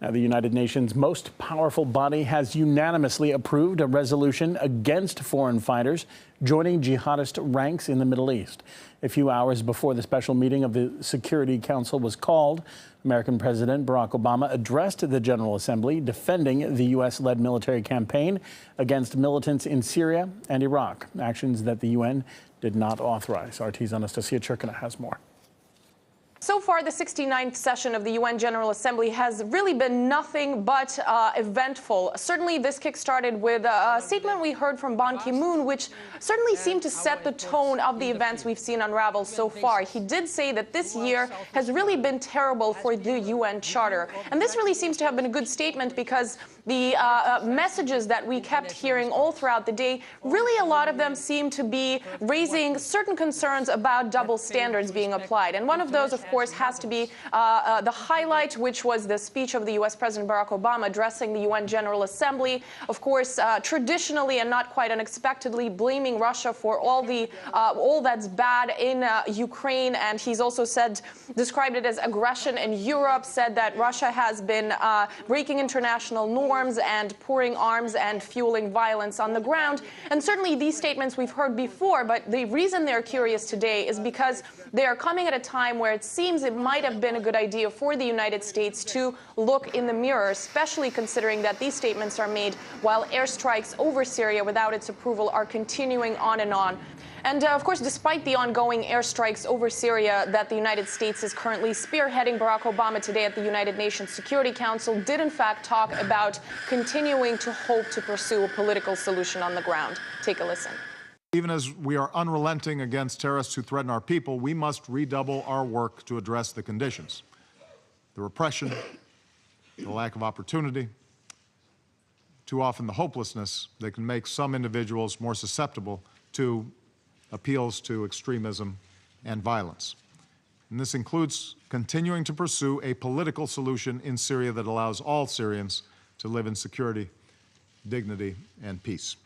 Now, the United Nations' most powerful body has unanimously approved a resolution against foreign fighters joining jihadist ranks in the Middle East. A few hours before the special meeting of the Security Council was called, American President Barack Obama addressed the General Assembly defending the U.S.-led military campaign against militants in Syria and Iraq, actions that the UN did not authorize. RT's Anastasia Churkina has more. So far, the 69th session of the UN General Assembly has really been nothing but eventful. Certainly, this kick-started with a statement we heard from Ban Ki-moon, which certainly seemed to set the tone of the events we've seen unravel so far. He did say that this year has really been terrible for the UN Charter. And this really seems to have been a good statement because the messages that we kept hearing all throughout the day, really a lot of them seem to be raising certain concerns about double standards being applied. And one of those, of course, has to be the highlight, which was the speech of the U.S. President Barack Obama addressing the UN General Assembly. Of course, traditionally and not quite unexpectedly, blaming Russia for all that's bad in Ukraine. And he's also described it as aggression in Europe, said that Russia has been breaking international norms and pouring arms and fueling violence on the ground. And certainly these statements we've heard before, but the reason they're curious today is because they are coming at a time where it seems it might have been a good idea for the United States to look in the mirror, especially considering that these statements are made while airstrikes over Syria without its approval are continuing on and on. And of course, despite the ongoing airstrikes over Syria that the United States is currently spearheading, Barack Obama today at the United Nations Security Council did in fact talk about continuing to hope to pursue a political solution on the ground. Take a listen. Even as we are unrelenting against terrorists who threaten our people, we must redouble our work to address the conditions. The repression, the lack of opportunity, too often the hopelessness that can make some individuals more susceptible to appeals to extremism and violence. And this includes continuing to pursue a political solution in Syria that allows all Syrians to live in security, dignity, and peace.